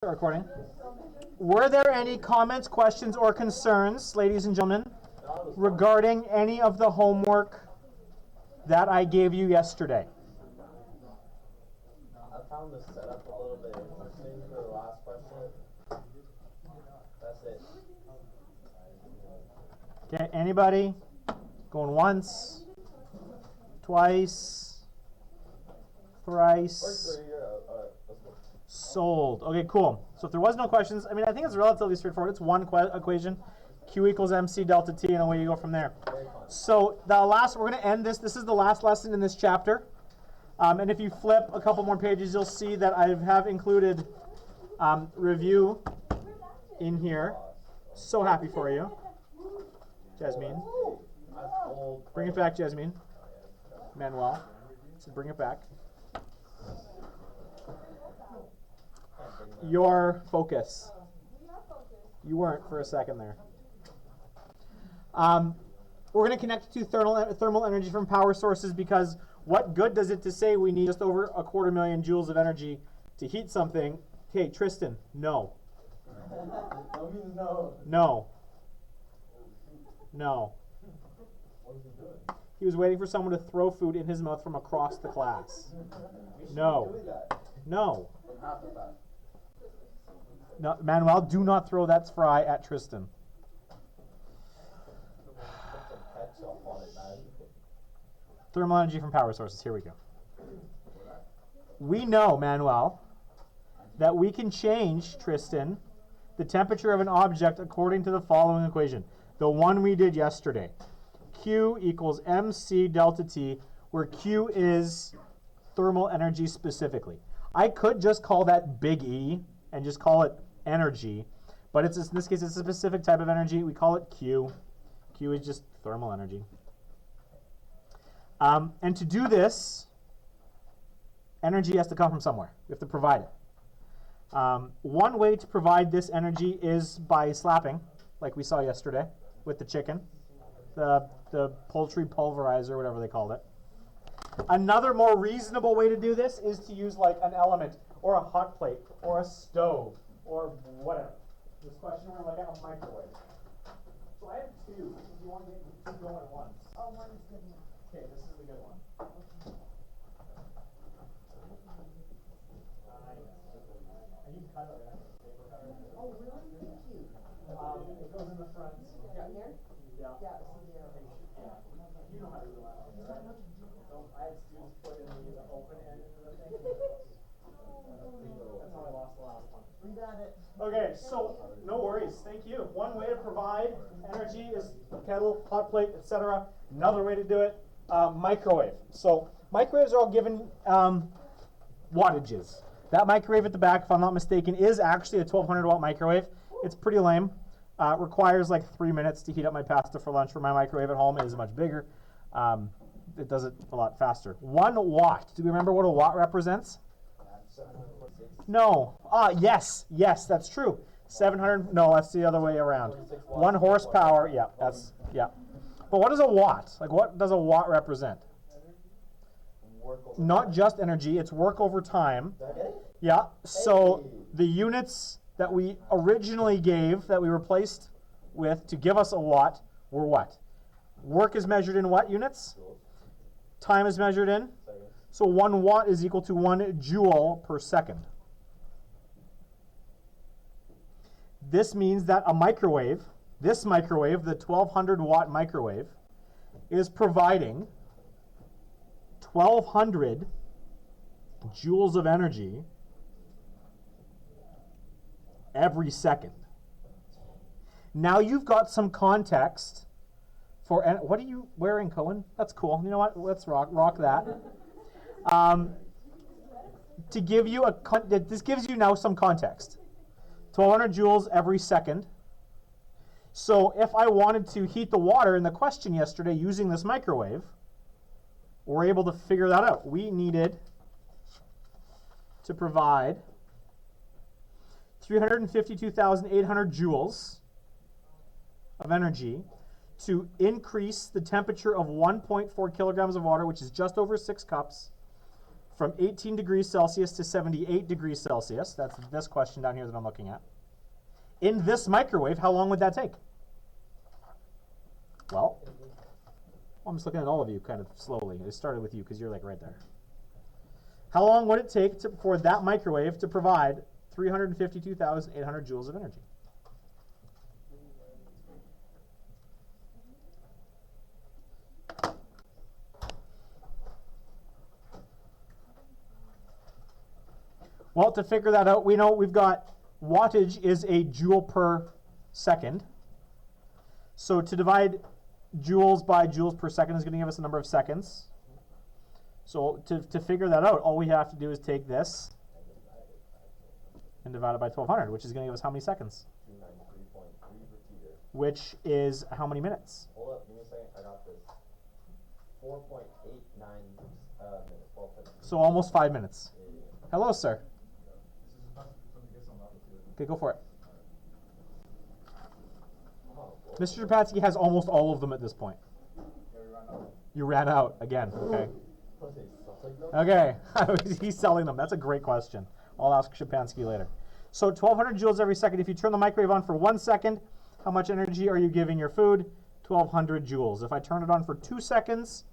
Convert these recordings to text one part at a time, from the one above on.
start recording. Were there any comments, questions, or concerns, ladies and gentlemen, regarding any of the homework that I gave you yesterday? I found the setup a little bit interesting for the last question. That's it. Okay, anybody? Going once, twice, thrice. Sold. Okay, cool. So if there was no questions, I mean, I think it's relatively straightforward. It's one equation, Q equals MC delta T, and away you go from there. So the last, we're going to end this. This is the last lesson in this chapter. And if you flip a couple more pages, you'll see that I have included review in here. So happy for you, Jasmine. Bring it back, Jasmine. Manuel. So bring it back. Your focus. You weren't for a second there. We're going to connect to thermal energy from power sources because what good does it to say we need just over 250,000 joules of energy to heat something? Okay, Tristan, no. That means no. No. No. What is he doing? He was waiting for someone to throw food in his mouth from across the class. No. No. No, Manuel, do not throw that fry at Tristan. Thermal energy from power sources. Here we go. We know, Manuel, that we can change, Tristan, the temperature of an object according to the following equation. The one we did yesterday. Q equals MC delta T, where Q is thermal energy specifically. I could just call that big E and just call it energy, but it's in this case it's a specific type of energy. We call it Q. Q is just thermal energy. And to do this, energy has to come from somewhere. We have to provide it. One way to provide this energy is by slapping, like we saw yesterday with the chicken, the poultry pulverizer, whatever they called it. Another more reasonable way to do this is to use like an element or a hot plate or a stove or whatever. This question we're looking at a microwave. So I have two. If you want to get two going at once. Oh, one is good enough. Okay, this is the good one. And you can cut it. Oh, really? Thank you. It goes in the front. Yeah. Here? Yeah. Yeah, so there. You know how to do that. Right? So I had students put in the open end into the thing. That's how I lost the last one. We got it. Okay, so no worries. Thank you. One way to provide energy is kettle, hot plate, etc. Another way to do it, microwave. So microwaves are all given wattages. That microwave at the back, if I'm not mistaken, is actually a 1200 watt microwave. It's pretty lame. Requires like 3 minutes to heat up my pasta for lunch. For my microwave at home, it is much bigger. It does it a lot faster. 1 watt. Do we remember what a watt represents? No. Yes, that's true. 700. No, that's the other way around. 1 horsepower. Yeah, that's yeah. But what is a watt? Like, what does a watt represent? Not just energy. It's work over time. Yeah. So the units that we originally gave, that we replaced with to give us a watt, were what? Work is measured in what units? Time is measured in? So 1 watt is equal to 1 joule per second. This means that a microwave, this microwave, the 1200 watt microwave, is providing 1200 joules of energy every second. Now you've got some context for, what are you wearing, Cohen? That's cool. You know what? Let's rock that. To give you this gives you now some context. 1200 joules every second. So if I wanted to heat the water in the question yesterday using this microwave, we're able to figure that out. We needed to provide 352,800 joules of energy to increase the temperature of 1.4 kilograms of water, which is just over 6 cups, from 18 degrees Celsius to 78 degrees Celsius. That's this question down here that I'm looking at. In this microwave, how long would that take? Well, I'm just looking at all of you kind of slowly. It started with you because you're like right there. How long would it take for that microwave to provide 352,800 joules of energy? Well, to figure that out, we know we've got wattage is a joule per second. So to divide joules by joules per second is going to give us a number of seconds. So to figure that out, all we have to do is take this and divide it by 1200, which is going to give us how many seconds? 293.3 repeated. Which is how many minutes? Hold up, give me a second. I got this. 4.89 minutes. 12 minutes. So almost 5 minutes. Hello, sir. Okay, go for it. Mr. Japatsky has almost all of them at this point. You ran out again. Okay. Okay. He's selling them. That's a great question. I'll ask Shapansky later. So 1200 joules every second. If you turn the microwave on for 1 second, how much energy are you giving your food? 1200 joules. If I turn it on for 2 seconds,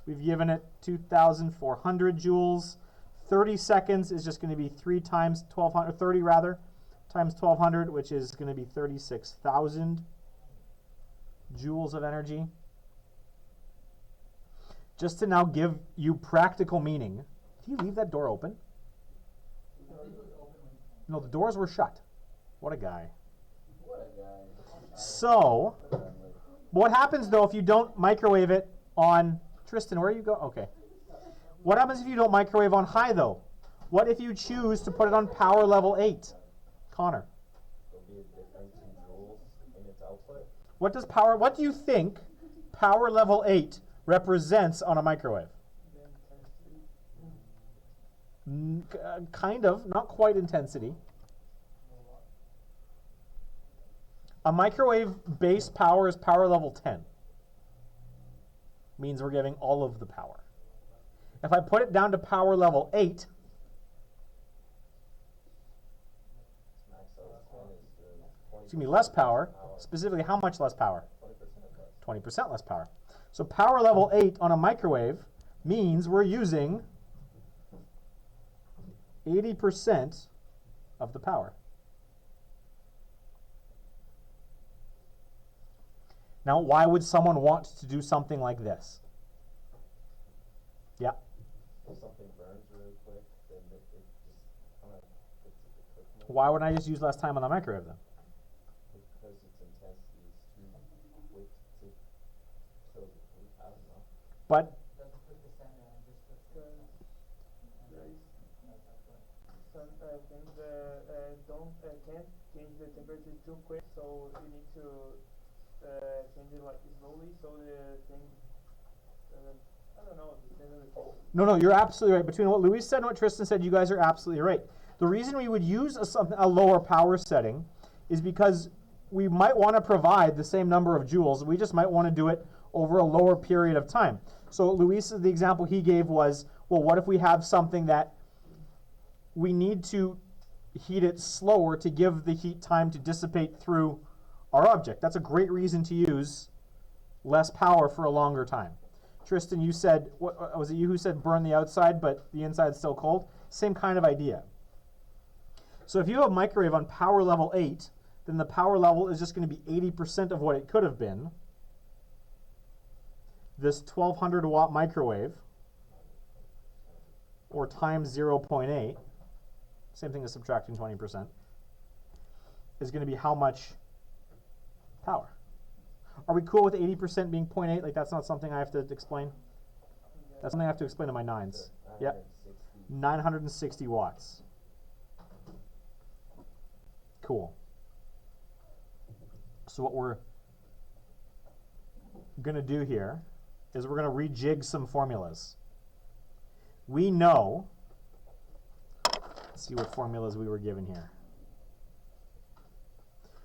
we've given it 2400 joules. 30 seconds is just going to be 3 times 1200, 30 rather, times 1200, which is going to be 36,000 joules of energy. Just to now give you practical meaning. Did he leave that door open? No, the doors were shut. What a guy. So, what happens though if you don't microwave it on, Tristan, where you go? Okay. What happens if you don't microwave on high though? What if you choose to put it on power level 8? Connor. There'll be a difference in joules in its output. What do you think power level 8 represents on a microwave? Kind of, not quite intensity. A microwave base power is power level 10. Means we're giving all of the power. If I put it down to power level 8, it's going to be less power. Specifically, how much less power? 20% less power. So power level 8 on a microwave means we're using 80% of the power. Now, why would someone want to do something like this? Yeah. If something burns really quick, then it just kind of gets a bit quick. Why wouldn't I just use less time on the microwave then? Because its intensity is too quick to kill the food. I don't know. But Some things can't change the temperature too quick, so you need to change it like slowly, so the thing I don't know. no, you're absolutely right. Between what Luis said and what Tristan said, you guys are absolutely right. The reason we would use a lower power setting is because we might want to provide the same number of joules. We just might want to do it over a lower period of time. So Luis, the example he gave was, well, what if we have something that we need to heat it slower to give the heat time to dissipate through our object? That's a great reason to use less power for a longer time. Tristan, you said, what, was it you who said burn the outside but the inside's still cold? Same kind of idea. So if you have a microwave on power level 8, then the power level is just going to be 80% of what it could have been. This 1200 watt microwave, or times 0.8, same thing as subtracting 20%, is going to be how much power? Are we cool with 80% being 0.8? Like that's not something I have to explain? That's something I have to explain to my nines. Yep. 960 watts. Cool. So what we're going to do here is we're going to rejig some formulas. We know, let's see what formulas we were given here.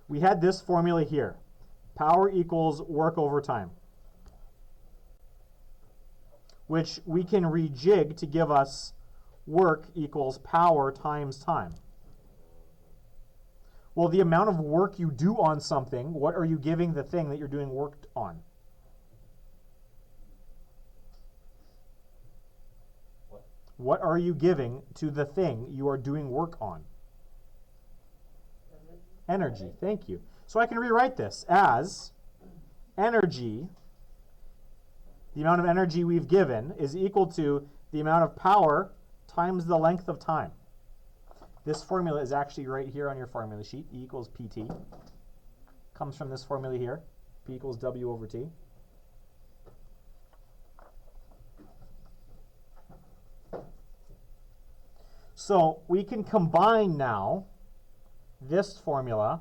We had this formula here. Power equals work over time, which we can rejig to give us work equals power times time. Well, the amount of work you do on something, what are you giving the thing that you're doing work on? What are you giving to the thing you are doing work on? Energy. Thank you. So I can rewrite this as energy, the amount of energy we've given, is equal to the amount of power times the length of time. This formula is actually right here on your formula sheet. E equals PT. Comes from this formula here. P equals W over T. So we can combine now this formula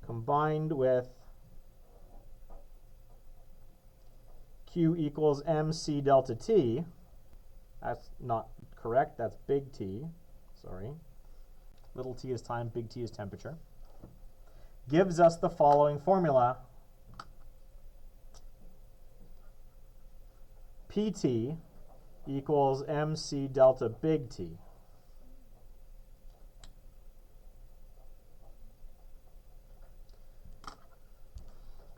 combined with Q equals MC delta T. That's not correct. That's big T. Sorry. Little t is time, big T is temperature. Gives us the following formula. PT equals MC delta big T.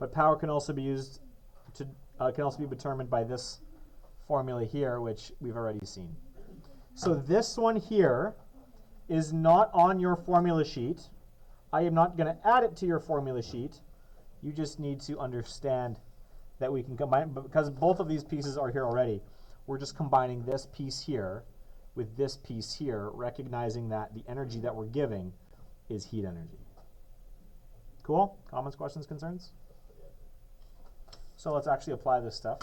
But power can also be used to can also be determined by this formula here, which we've already seen. So this one here is not on your formula sheet. I am not going to add it to your formula sheet. You just need to understand that we can combine, because both of these pieces are here already. We're just combining this piece here with this piece here, recognizing that the energy that we're giving is heat energy. Cool? Comments, questions, concerns? So let's actually apply this stuff.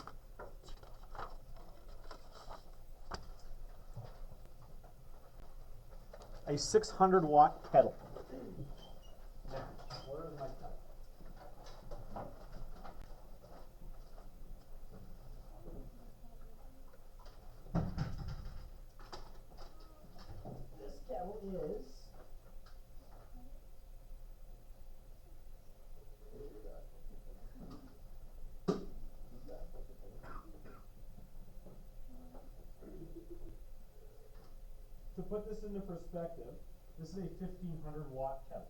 A 600 watt kettle. Now, where is my kettle? This kettle is to put this into perspective, this is a 1500 watt kettle.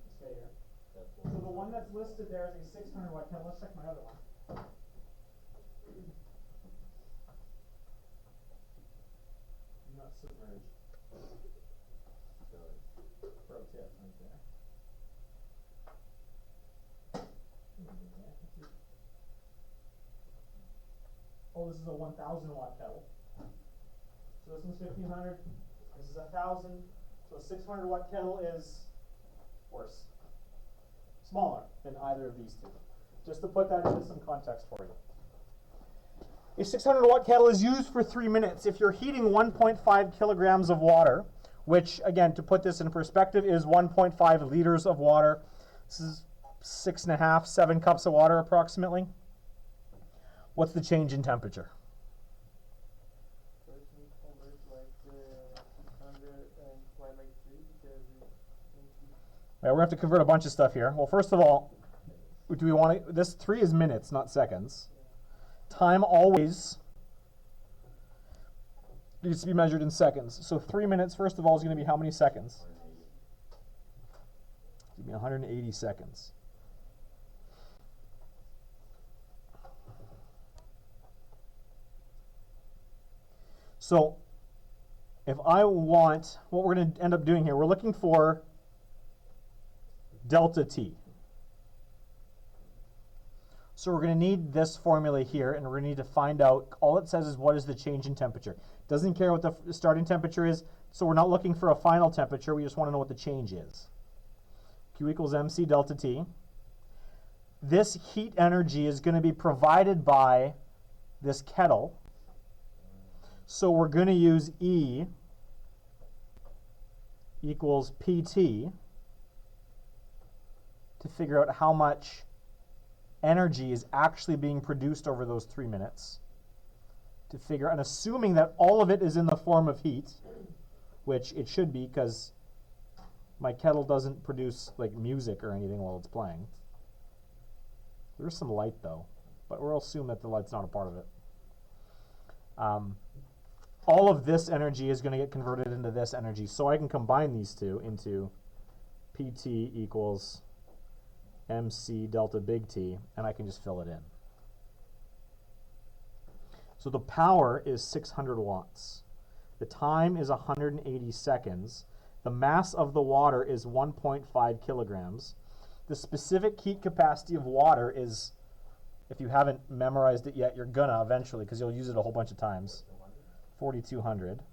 This guy here. So the one that's listed there is a 600 watt kettle. Let's check my other one. Do not submerge. Pro tip right there. Oh, this is a 1000 watt kettle. So this one's 1500, this is 1000, so a 600 watt kettle is worse. Smaller than either of these two. Just to put that into some context for you. A 600 watt kettle is used for 3 minutes. If you're heating 1.5 kilograms of water, which again, to put this in perspective, is 1.5 liters of water. This is 6.5, 7 cups of water approximately. What's the change in temperature? Right, we're going to have to convert a bunch of stuff here. Well, first of all, do we want to, this 3 is minutes, not seconds. Time always needs to be measured in seconds. So 3 minutes, first of all, is going to be how many seconds? It's going to be 180 seconds. So if I want, what we're going to end up doing here, we're looking for delta T. So we're going to need this formula here, and we're going to need to find out, all it says is what is the change in temperature. Doesn't care what the starting temperature is, so we're not looking for a final temperature, we just want to know what the change is. Q equals MC delta T. This heat energy is going to be provided by this kettle. So we're going to use E equals PT to figure out how much energy is actually being produced over those 3 minutes. To figure, and assuming that all of it is in the form of heat, which it should be because my kettle doesn't produce like music or anything while it's playing. There's some light though, but we'll assume that the light's not a part of it. all of this energy is going to get converted into this energy. So I can combine these two into PT equals MC delta big T, and I can just fill it in. So the power is 600 watts. The time is 180 seconds. The mass of the water is 1.5 kilograms. The specific heat capacity of water is, if you haven't memorized it yet, you're gonna eventually because you'll use it a whole bunch of times. 4,200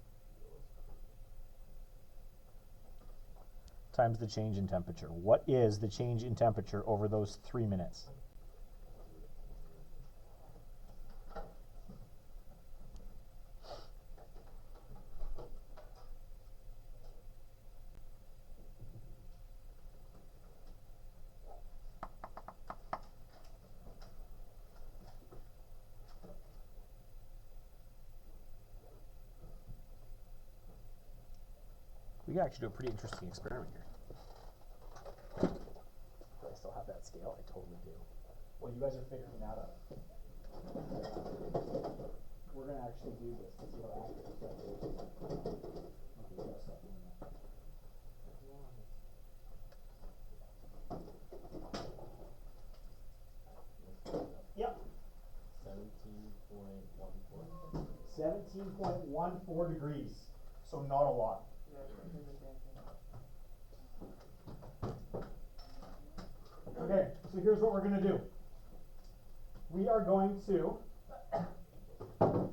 times the change in temperature. What is the change in temperature over those 3 minutes? We can actually do a pretty interesting experiment here. Do I still have that scale? I totally do. Well, you guys are figuring that out. We're going to actually do this to see how accurate this is. Okay, we gotta stop doing that. Yep. 17.14 degrees. So not a lot. Yeah, it's the same thing. Okay, so here's what we're going to do. We are going to,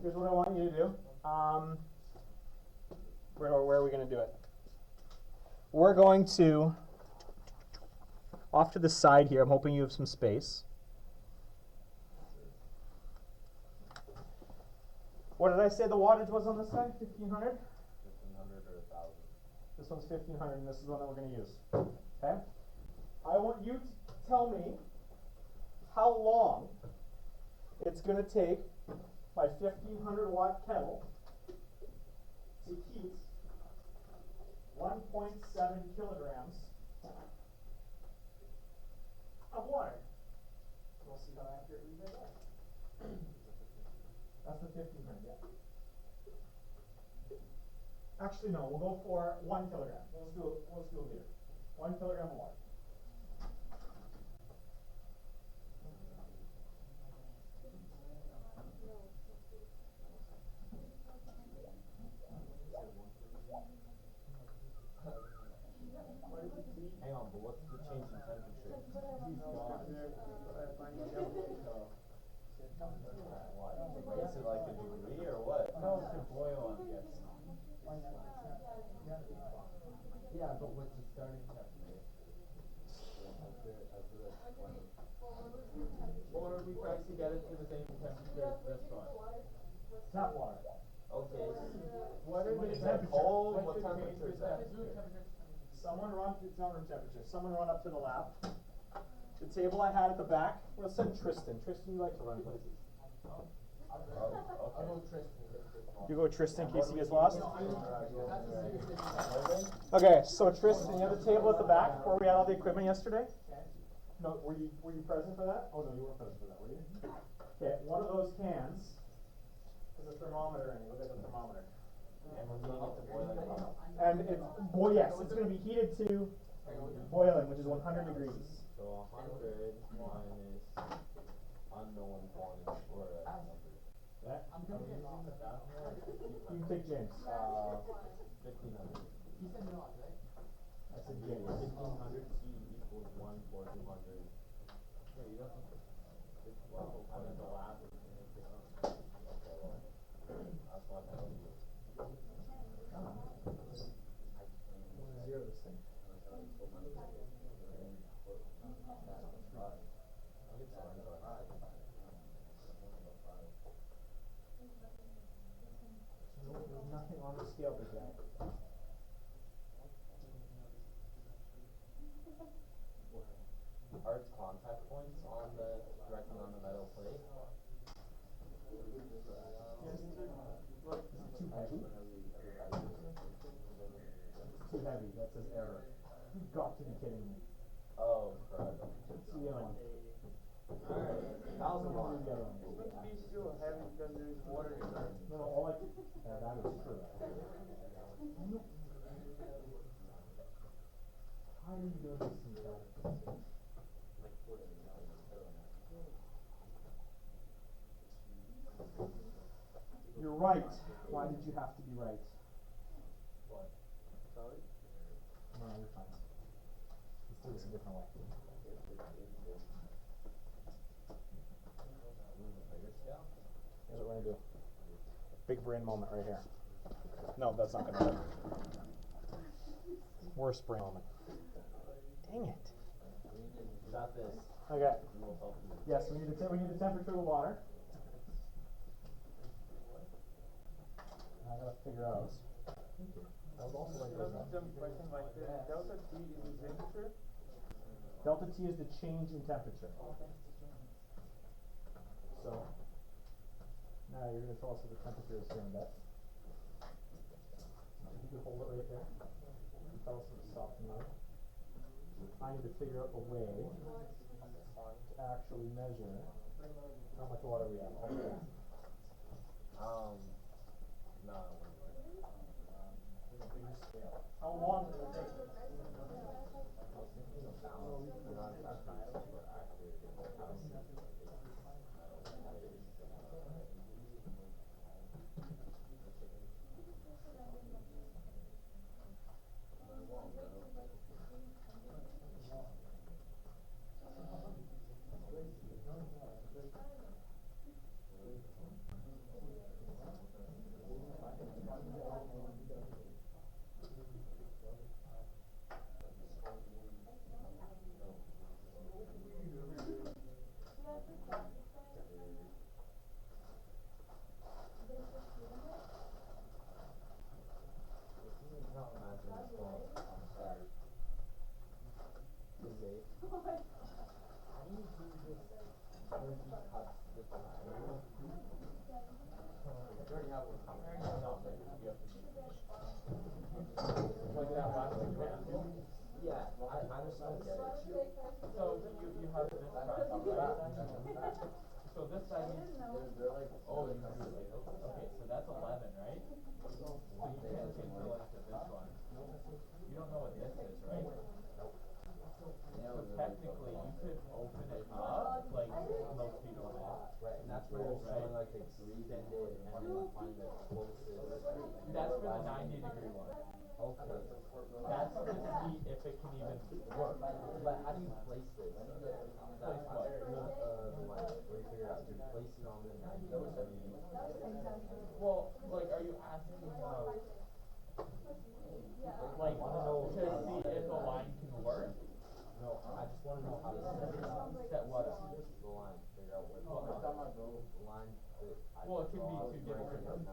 here's what I want you to do. Where are we going to do it? We're going to, off to the side here, I'm hoping you have some space. What did I say the wattage was on this guy? 1,500? 1,500 or 1,000. This one's 1,500 and this is the one that we're going to use. Okay? I want you to tell me how long it's going to take my 1,500 watt kettle to heat 1.7 kilograms of water. We'll see how accurate we get that. That's the 1,500, yeah. Actually, no, we'll go for 1 kilogram. Let's do a liter. 1 kilogram of water. Hang on, but what's the change in temperature? What? Is it like a degree or what? No, it's a boil, I'm guessing. Yeah, but what's the starting temperature? Or we try to get it to the same temperature as this one. Tap water. Okay. What are the Is that temperature? cold? What's What the temperature is that? Someone run, it's not room temperature. Someone run up to the lab. The table I had at the back, let's send Tristan. Tristan, you like to run places. I'll go Tristan. You go Tristan in case he gets lost? Okay, so Tristan, you have the table at the back where we had all the equipment yesterday? No, were you present for that? Oh no, you weren't present for that, were you? Okay, one of those cans is a thermometer in it. Look at the thermometer. And we're heating it to boiling point. And it's, well, yes, it's going to be heated to boiling, which is 100 degrees. So 100 minus unknown quantity or a number. Yeah. I'm gonna get lost. You can take James. 1,500. He said not, right? I said James. 1,500 T equals 1 for 200. Yeah, you got something. Well, I mean, the lab is going to get on. Okay, well, that's what I told you. Zero this thing. No, there's nothing on the scale for that. Are its contact points on the directly on the metal plate? Too heavy? Too heavy. That says error. You've got to be kidding me. Oh, correct. It's the Alright, 1,001. The other one. It's going to be still heavy because there is water in there. No, no, all I, that is true. How are you doing this in California? Like 14 You're right. Why did you have to be right? What? Sorry? No, you're fine. Let's do this a different way. Here's what we're gonna do. Big brain moment right here. No, that's not gonna work. Worst brain moment. Dang it. Got this. Okay. We will help you. Yes, we need the temperature of the water. I gotta figure out. That was also like Some question like delta T is the temperature. Delta T is the change in temperature. So now you're gonna tell us what the temperature is here in a bit. You can hold it right there. You tell us when to stop the meter. I need to figure out a way to actually measure how much water we have. No. How long does it take? Yeah, I understand. So you have this process, right? So this side is, They're like, oh, okay, so that's 11, right? So you can't get to like to this one. You don't know what this is, right? So technically, you could open it up like most people do. right, and that's where you're showing like extended and then find the closest. That's for the 90-degree one. Okay. That's to see if it can even work. But how do you place this? Place what? What do you figure out? Do you place it on the 90 degree? Well, like, are you asking like to see if a line can work? No, I just want to know how to set it up. Set what up? The line. Figure out what the line. Well, it can be two different things.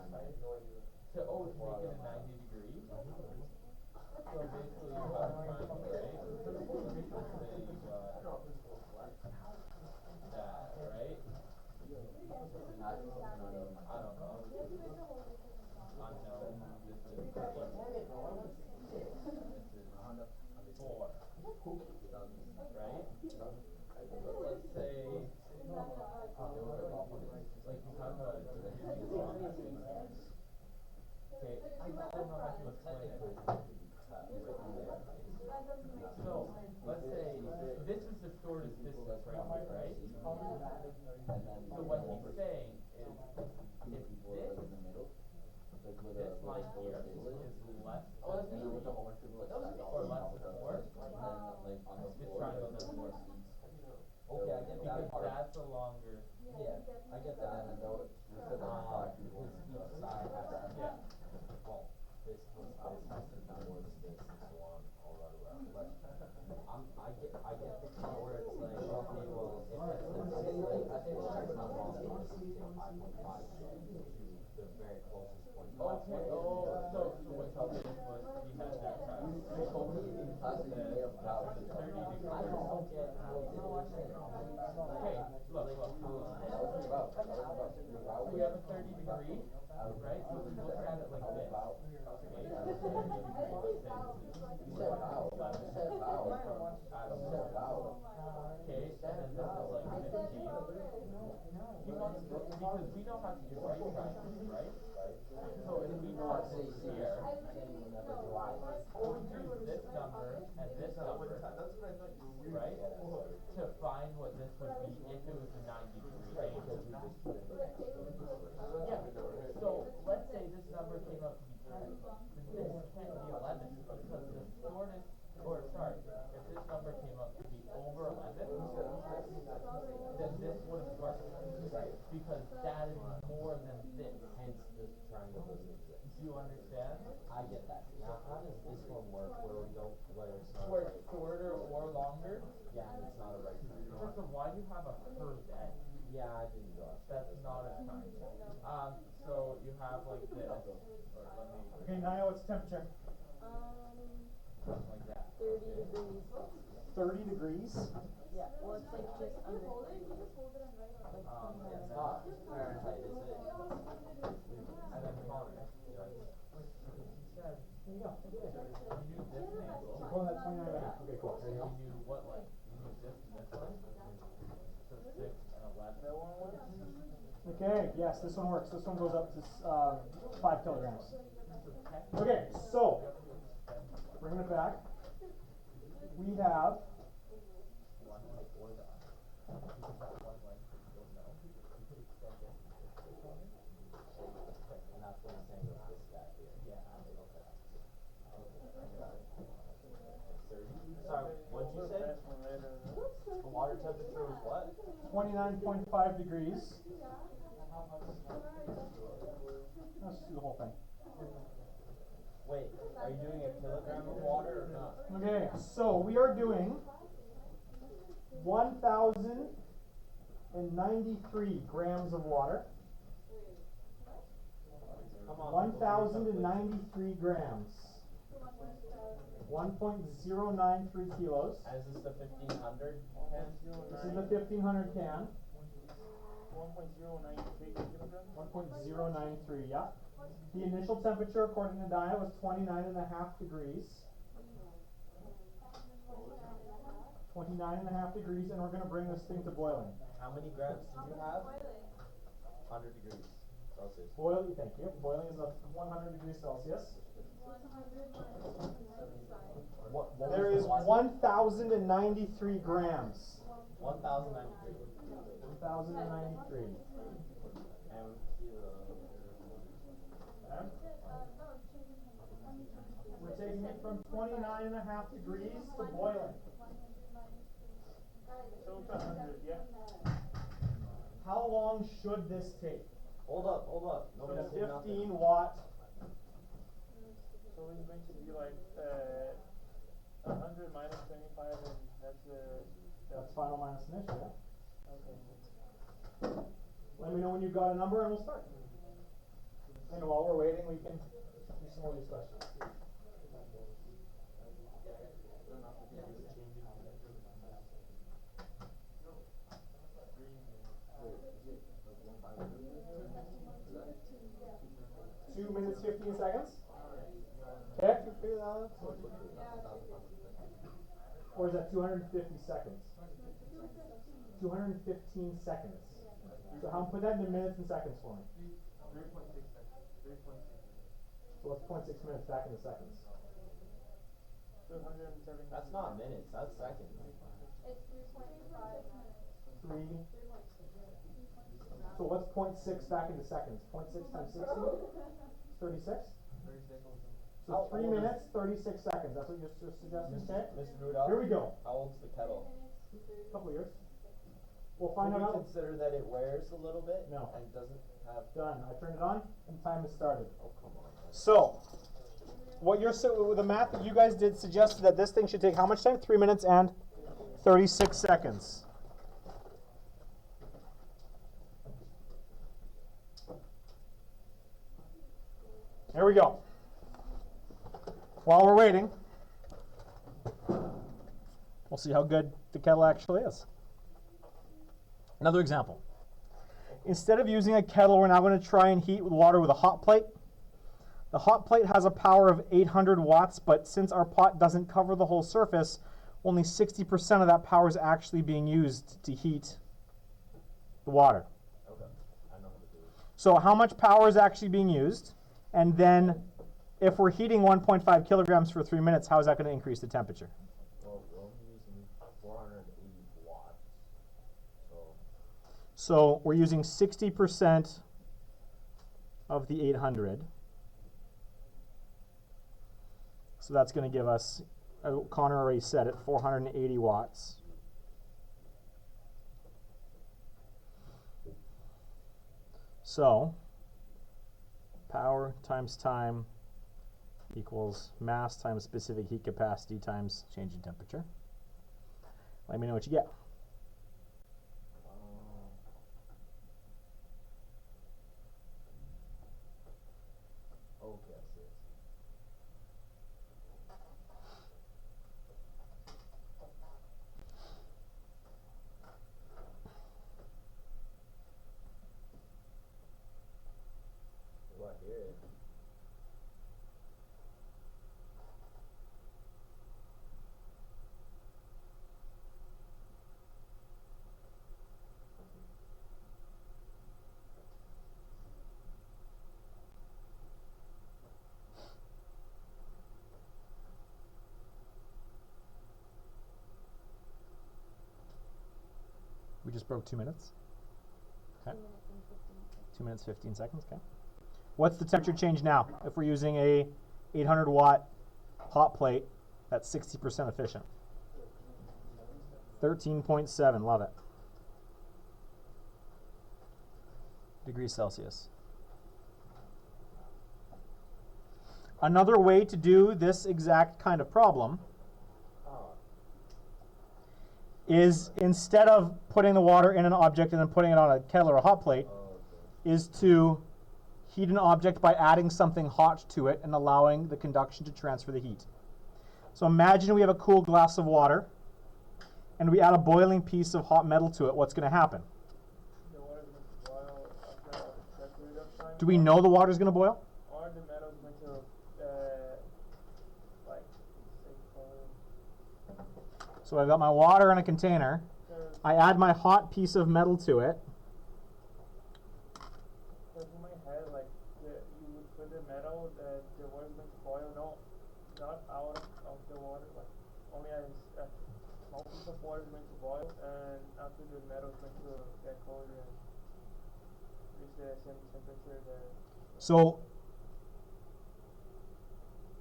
To make it a 90-degree. So basically, you have a triangle, right? So say you got that, right? I don't know. Unknown. This is 4. Right? Let's say, like you have a okay, I don't know how to explain it. So, let's say, this is the shortest distance right here, right? So what he's saying is, if this line here is less than 3, or less than 4, this triangle doesn't work. Okay, I get that Because part. that's a longer, Yeah, I get that. Because each side has to, yeah. well, this has to be towards this and so on, all that around. But I get the part where it's like, okay, well, if it's like, I think it's not wrong, it's 5.5 to the very closest point. Okay, so what you did was, you had that side. They told me in class that you may have doubts. 30 degrees. I don't get how it did. Okay, look. We have a 30 degree, right? So we look at it like this. Okay, so 30 degree, let's say this is 11. Adam said. Okay, and then this is like 15. He wants to, because we know how to do right triangles, right? So if we put this here, we use this number and this number, right? To find what this would be if it was a 90-degree angle. Yeah, so let's say this number came out to be 10, then this can't be 11 because the shortest, or sorry, if this number came out to be over 11, then this wouldn't work, right? Because that is more than this. Hence, this triangle doesn't exist. Do you understand? I get that. Now, how does this one work where we don't, where it's not Where right? it's shorter or longer? Yeah, and it's not a right triangle. First of all, why do you have a curved edge? Yeah, I didn't go. That's not a triangle. So you have like this, or let me, Okay, Naya, what's the temperature? something like that. 30 degrees. 30 degrees. Yeah, well, it's like just under. Yeah, It's not Fahrenheit, is it? and then Connor. He said, There you go. you knew this angle. You're pulling that 29 and a half. Okay, cool. There you You go. knew what, like, you knew this and this one? So 6 and 11. That one works? Okay, yes, this one works. This one goes up to 5 kilograms. So technically, Okay, so bringing it back, we have one like or the other. Because that one length that you don't know, you could extend it to this corner. And that's what I'm saying with this guy here. Yeah. Okay. Sorry, what'd you say? The water temperature was what? 29.5 degrees. Let's just do the whole thing. Wait, are you doing a kilogram of water or not? Okay, so we are doing 1,093 grams of water. Come on. 1,093 grams. 1.093 kilos. Is this the 1500 can? This is the 1,500 can. 1.093 kilograms. 1.093, yeah. The initial temperature, according to Dia, was 29.5 degrees. 29.5 degrees, and we're going to bring this thing to boiling. How many grams did you have? 100 degrees Celsius. Boiling, thank you. Boiling is at 100 degrees Celsius. What There was is the last- 1,093 grams. 1093. 1,093. And kilo. Okay. We're taking it from 29.5 degrees to boiling. So it's 100, yeah. How long should this take? Hold up, hold up. So Nobody the did nothing. 15 watt. So it's going to be like 100 minus 25, and that's That's final minus initial, yeah. okay. Let me know when you've got a number and we'll start. And while we're waiting, we can do some more of these questions. Two minutes, 15 seconds. Okay. Or is that 250 seconds? 215 seconds. So how put that into minutes and seconds for me? 3.6 seconds. 3.6. So what's 0.6 minutes back into seconds? 270. That's not minutes, that's seconds. It's 3.5. 3. So what's 0.6 back into seconds? 0.6 times 60? 36? 36. So How 3 old is- minutes, 36 seconds. That's what you're suggesting, okay? Mr. Rudolph? Here we go. How old's the kettle? Couple of years. We'll find Can out we how. consider that it wears a little bit? No. And doesn't have. Done. I turned it on and time has started. Oh, come on. So, what you're the math that you guys did suggested that this thing should take how much time? 3 minutes and 36 seconds. There we go. While we're waiting, we'll see how good the kettle actually is. Another example. Instead of using a kettle, we're now going to try and heat water with a hot plate. The hot plate has a power of 800 watts, but since our pot doesn't cover the whole surface, only 60% of that power is actually being used to heat the water. Okay, I know how to do it. So how much power is actually being used? And then if we're heating 1.5 kilograms for 3 minutes, how is that going to increase the temperature? Well, we're only using 480 watts, so So we're using 60% of the 800. So that's going to give us, Connor already said it, 480 watts. So power times time equals mass times specific heat capacity times change in temperature. Let me know what you get. okay, I see it. Do I hear it? We just broke 2 minutes. Okay. 2 minutes, 15 seconds. Okay. What's the temperature change now if we're using a 800 watt hot plate that's 60% efficient? 13.7. Love it. Degrees Celsius. Another way to do this exact kind of problem is, instead of putting the water in an object and then putting it on a kettle or a hot plate, is to heat an object by adding something hot to it and allowing the conduction to transfer the heat. So imagine we have a cool glass of water and we add a boiling piece of hot metal to it. What's going to happen? The water is going to boil after a short period of time. Do we know the water is going to boil? Or the metal is going to, like, say, boil. So I've got my water in a container. So, I add my hot piece of metal to it. so in my head, like, you would put the metal, the water is going to boil, not out of the water, like, only a small piece of water is going to boil, and after the metal is going to get colder and reach the same temperature that. So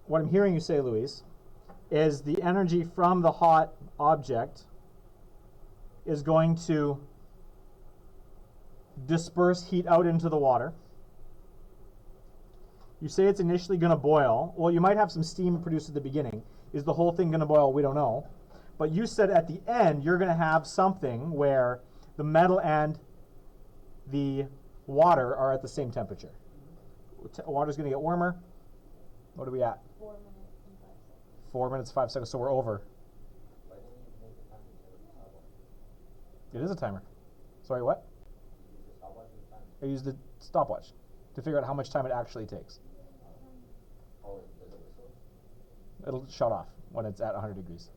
what I'm hearing you say, Luis, is the energy from the hot object is going to disperse heat out into the water. You say it's initially going to boil. Well, you might have some steam produced at the beginning. Is the whole thing going to boil? We don't know. But you said at the end you're going to have something where the metal and the water are at the same temperature. Water's going to get warmer. What are we at? 4 minutes and 5 seconds. 4 minutes, 5 seconds, so we're over. Why didn't you make the time to set a stopwatch? It is a timer. Sorry, what? Use the stopwatch as a timer. I used the stopwatch to figure out how much time it actually takes. Oh, does it whistle? It'll shut off when it's at 100 degrees.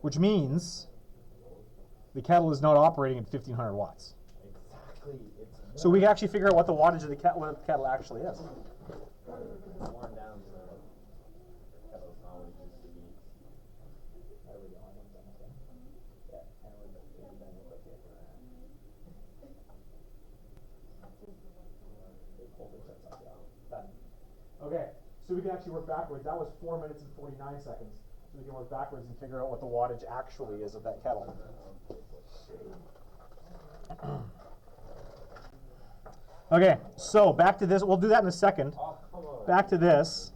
Which means the kettle is not operating at 1500 watts. Exactly. It's So we can actually figure out what the wattage of the what the kettle actually is. worn down, so kettle's not what it used to be. There we go. I know that. Yeah, and we're just doing that real quick here. Okay, so we can actually work backwards. That was 4 minutes and 49 seconds. So we can work backwards and figure out what the wattage actually is of that kettle. Okay, so back to this. We'll do that in a second. Oh, come on. Back to this.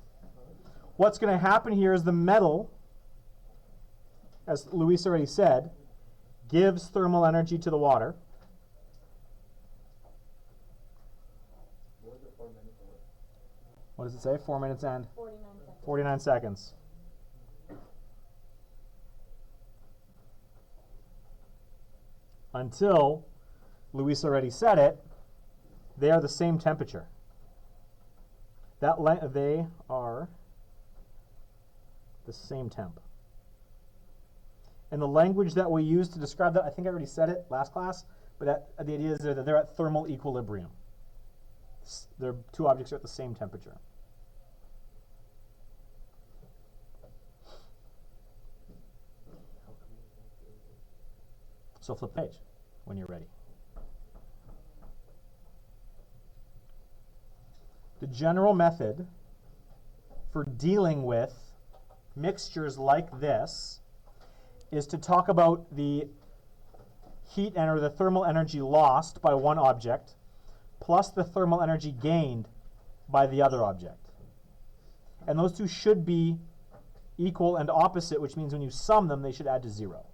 What's going to happen here is the metal, as Luis already said, gives thermal energy to the water. What was it, 4 minutes or what? What does it say? 4 minutes and 49 seconds. 49 seconds. Until, Luis already said it, they are the same temperature. They are the same temp. And the language that we use to describe that, I think I already said it last class, but the idea is that they're at thermal equilibrium. Their two objects are at the same temperature. So flip page when you're ready. The general method for dealing with mixtures like this is to talk about the heat or the thermal energy lost by one object plus the thermal energy gained by the other object. And those two should be equal and opposite, which means when you sum them, they should add to 0.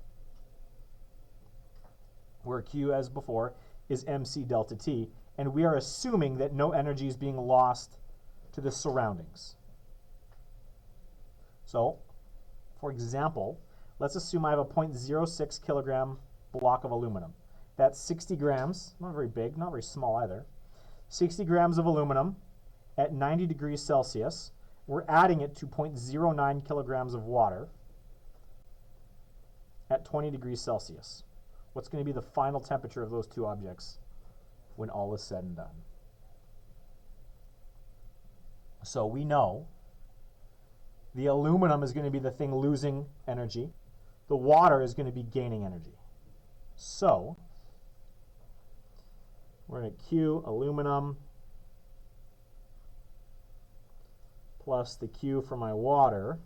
Where Q, as before, is mc delta T. And we are assuming that no energy is being lost to the surroundings. So, for example, let's assume I have a 0.06 kilogram block of aluminum. That's 60 grams, not very big, not very small either. 60 grams of aluminum at 90 degrees Celsius. We're adding it to 0.09 kilograms of water at 20 degrees Celsius. What's going to be the final temperature of those two objects when all is said and done? So we know the aluminum is going to be the thing losing energy. The water is going to be gaining energy. So we're going to Q aluminum plus the Q for my water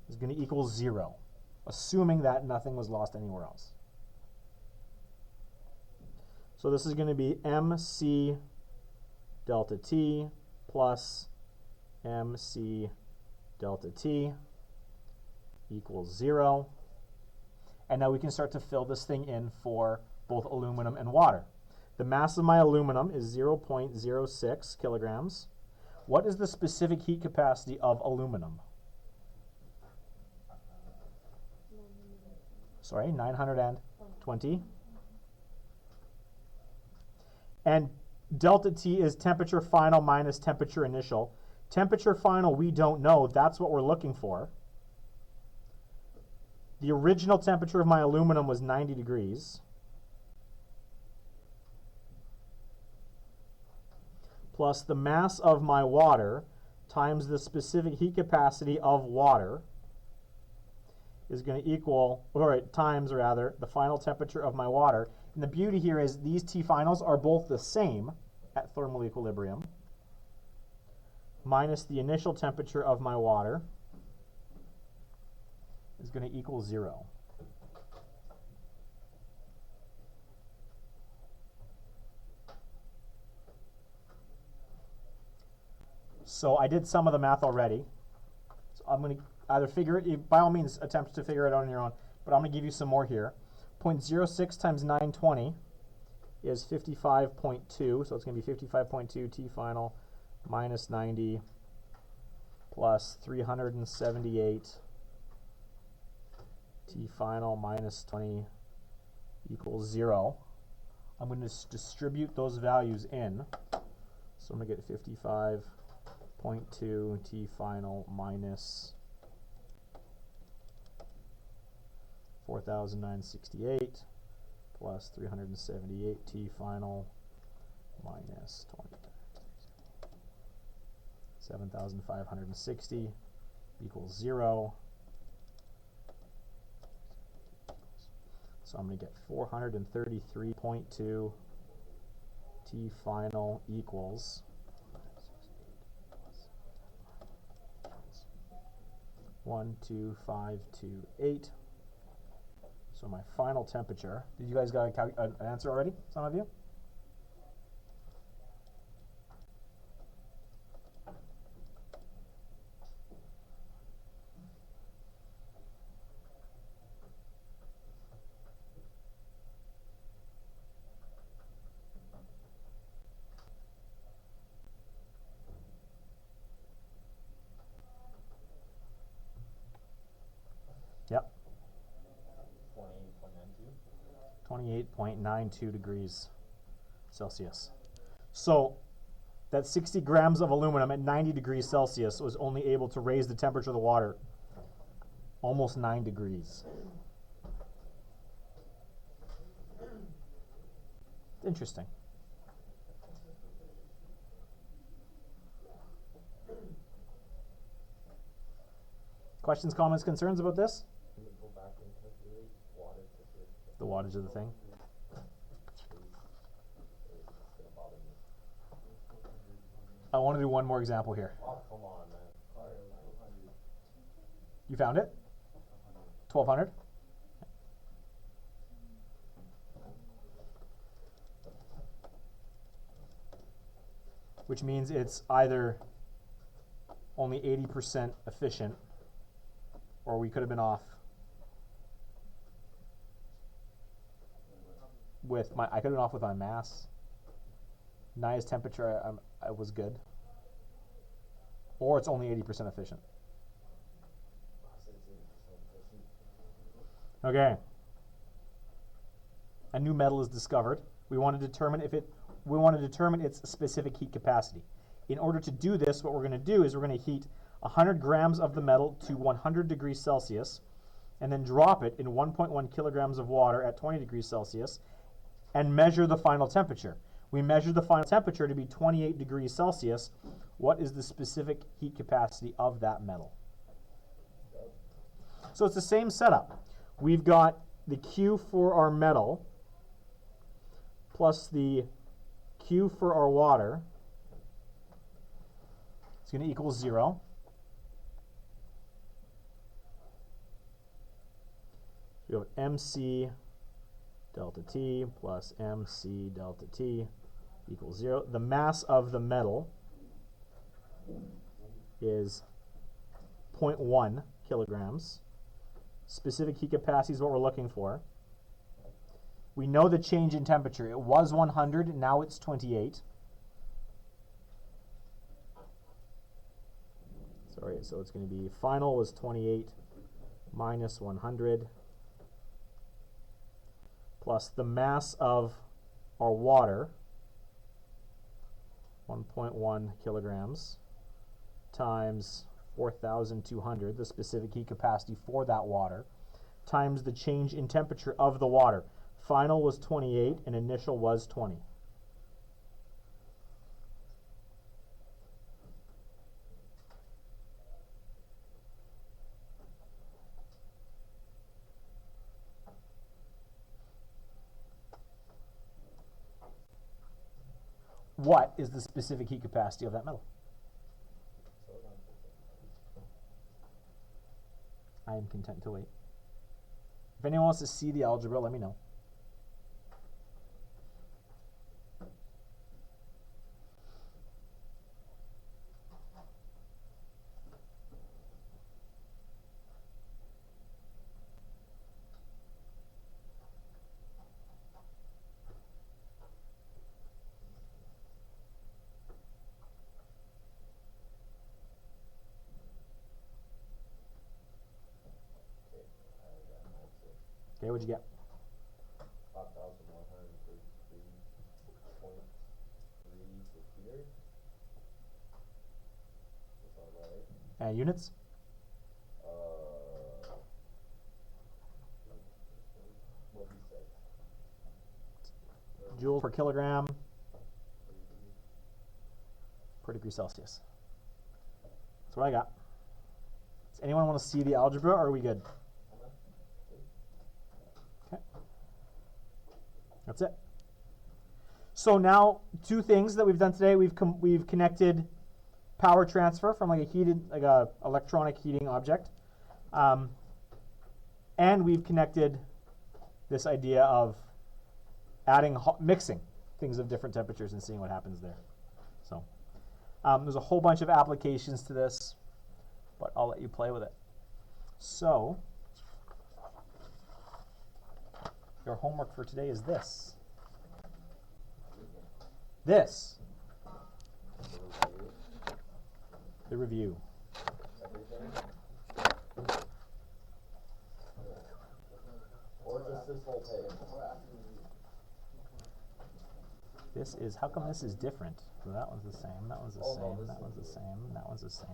is going to equal 0, assuming that nothing was lost anywhere else. So this is going to be mc delta T plus mc delta T equals 0. And now we can start to fill this thing in for both aluminum and water. The mass of my aluminum is 0.06 kilograms. What is the specific heat capacity of aluminum? Sorry, 920. And delta T is temperature final minus temperature initial. Temperature final, we don't know. That's what we're looking for. The original temperature of my aluminum was 90 degrees. Plus the mass of my water times the specific heat capacity of water is going to equal, times rather, the final temperature of my water. And the beauty here is these T finals are both the same at thermal equilibrium minus the initial temperature of my water is going to equal 0. So I did some of the math already. So I'm going to either figure it, by all means attempt to figure it out on your own, but I'm going to give you some more here. 0.06 times 920 is 55.2, so it's going to be 55.2 T final minus 90 plus 378 T final minus 20 equals 0. I'm going to distribute those values in. So I'm going to get 55.2 T final minus 4,968 plus 378 T final minus 20. 7,560 equals 0. So I'm going to get 433.2 T final equals 12528. So my final temperature. Did you guys got an answer already? Some of you? Yep. 28.92 degrees Celsius. So that 60 grams of aluminum at 90 degrees Celsius was only able to raise the temperature of the water almost 9 degrees. Interesting. Questions, comments, concerns about this? Can we go back and calculate water temperature? The wattage of the thing? It's gonna bother me. I want to do one more example here. Oh, come on, man. You found it? 1200? Which means it's either only 80% efficient, or we could have been off with my, I could have been off with my mass. Naya's temperature, I was good. Or it's only 80% efficient. Okay. A new metal is discovered. We want to determine its specific heat capacity. In order to do this, what we're going to do is we're going to heat 100 grams of the metal to 100 degrees Celsius and then drop it in 1.1 kilograms of water at 20 degrees Celsius and measure the final temperature. We measure the final temperature to be 28 degrees Celsius. What is the specific heat capacity of that metal? So it's the same setup. We've got the Q for our metal plus the Q for our water. It's going to equal 0. So we have MC delta T plus MC delta T equals 0. The mass of the metal is 0.1 kilograms. Specific heat capacity is what we're looking for. We know the change in temperature. It was 100, now it's 28. Sorry, so it's going to be final was 28 minus 100 plus the mass of our water, 1.1 kilograms, times 4,200, the specific heat capacity for that water, times the change in temperature of the water. Final was 28 and initial was 20. What is the specific heat capacity of that metal? I am content to wait. If anyone wants to see the algebra, let me know. Okay, what'd you get? 5,133.3 per liter. That's all right. And units? What he said. Joules per kilogram per degree Celsius. That's what I got. Does anyone want to see the algebra, or are we good? Okay. That's it. So now, two things that we've done today. We've connected power transfer from like a electronic heating object, and we've connected this idea of mixing things of different temperatures and seeing what happens there. So there's a whole bunch of applications to this, but I'll let you play with it. So your homework for today is this. The review. Or just this whole page. This is, how come this is different? So that one's the same, that one's the Oh, no, same, this that one's the is- same, that one's the same.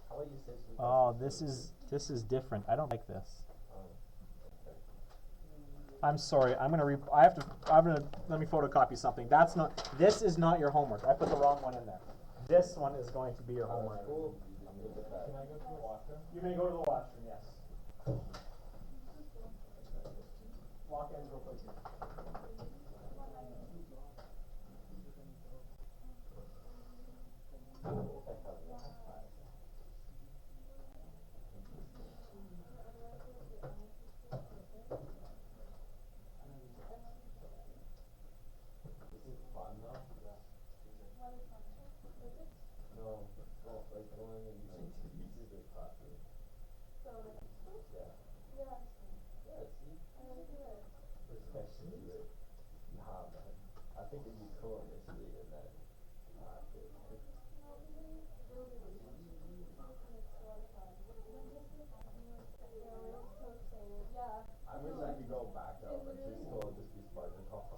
How about you say sleep? Oh, this is different. I don't like this. Okay. I'm sorry. I'm gonna let me photocopy something. That's not. This is not your homework. I put the wrong one in there. This one is going to be your homework. Cool. I'm good with that. Can I go to the washroom? You may go to the washroom. Yes. Walk in real quick. This is fun though. No, well, like going and using the classroom. Yeah. Yeah, see? Especially with, nah, man. I think it'd be cool initially and then, I wish I could go back to elementary school and just be Spartan Hall.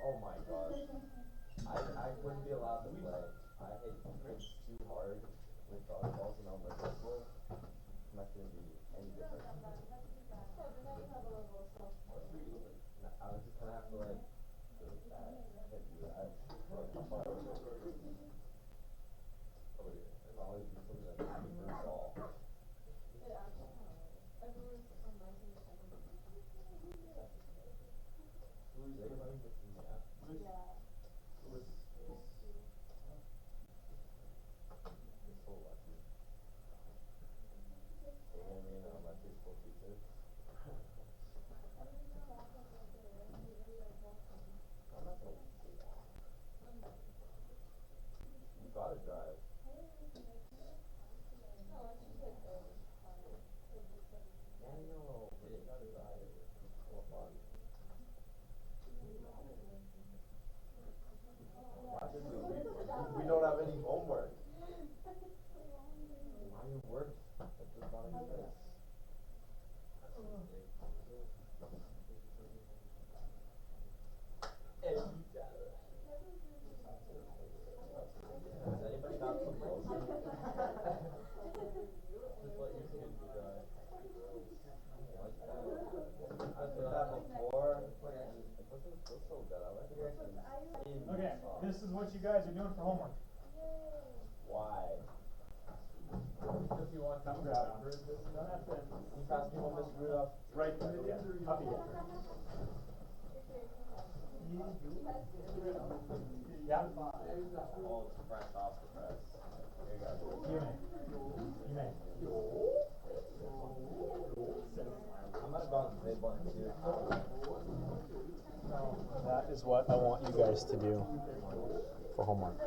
Oh my gosh. I wouldn't be allowed to play. I hit kids too hard with dodgeballs in elementary school. I'm not gonna be any different. I was just gonna have to like do that. I can't do that. Oh yeah. And always do something like super ball. Who's everybody with me? Who's so lucky. You're gonna be an elementary school teacher. I'm not gonna do that. You gotta drive. Yeah, I know, but you gotta drive. It's more fun. Why did we don't have any homework. Why you work? That does not exist. Has anybody got some lotion? Just let your kid be dry. I did that before. It wasn't so good. I like it. Okay. This is what you guys are doing for homework. Why? Because you want to Come use grab numbers this time? Can you pass me one, Mr. Rudolph? Right there. Yeah. Up here. Yeah. Oh, it's fresh off the press. Here you go. You may. I might have gone to the big one too. That is what I want you guys to do for homework.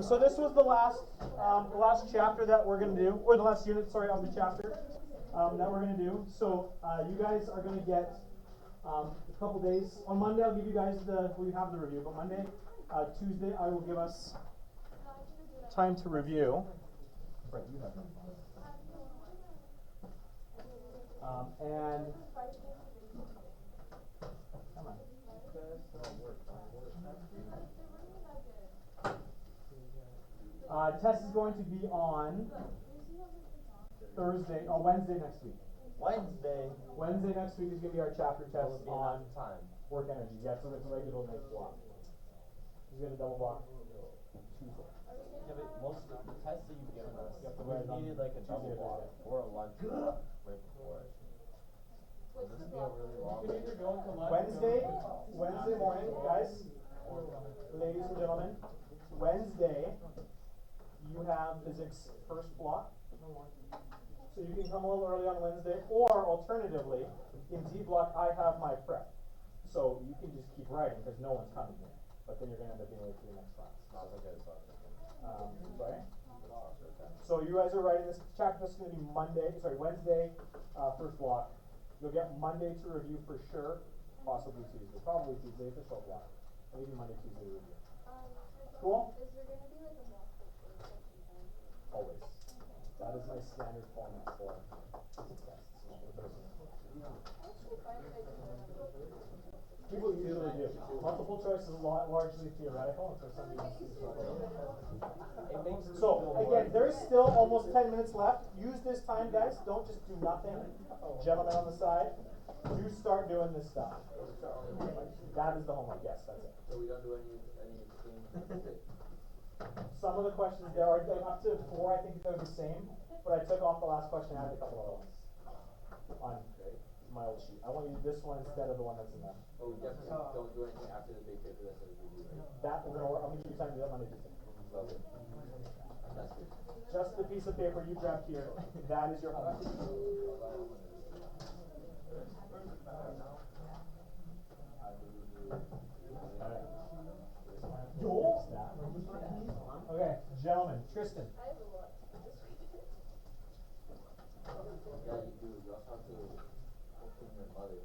So this was the last chapter that we're going to do, or the last unit, sorry, of the chapter that we're going to do. So you guys are going to get a couple days. On Monday, I'll give you guys we have the review, but Monday, Tuesday, I will give us time to review. Right, you have and come on. Test is going to be on Wednesday next week. Wednesday next week is going to be our chapter test on time. work energy. Yes, so it's a regular night block. He's going to double block Tuesday. Yeah, but most of the tests that you've given us, You have to we write it on needed like a double Tuesday or block Thursday. or a lunch block right before it. Will this be a really long? You can either go to lunch. Wednesday morning, guys, ladies and gentlemen, Wednesday, you have physics first block. So you can come a little early on Wednesday, or alternatively, in D block, I have my prep. So you can just keep writing because no one's coming here. But then you're going to end up being late for the next class. Not okay, so Sorry? So you guys are writing this chapter. This is going to be Wednesday, first block. You'll get Monday to review for sure, possibly Tuesday. Probably Tuesday, it's a short block. Maybe Monday, Tuesday to review. Cool? Is there gonna be like a mock section time? Always. That is my standard format for physics tests. Actually, find it People usually do. Multiple choice is largely theoretical, and for some reason It makes me So, feel more again, there's still almost 10 minutes left. Use this time, guys. Don't just do nothing. Gentlemen on the side, do start doing this stuff. That is the homework, yes, that's it. So we don't do anything. Some of the questions, there are up to 4, I think they're the same, but I took off the last question, I added a couple other ones on my old sheet. I want you to do this one instead of the one that's in there. But we definitely don't do anything after the big paper that says we do, right? That, we're gonna work, I'm gonna give you time to do that Monday, Tuesday. Love it. That's good. Just the piece of paper you grabbed here, that is your homework. Joel? Okay, gentlemen, Tristan. I have a lot to do this weekend. Yeah, you do. You also have to clean your mother.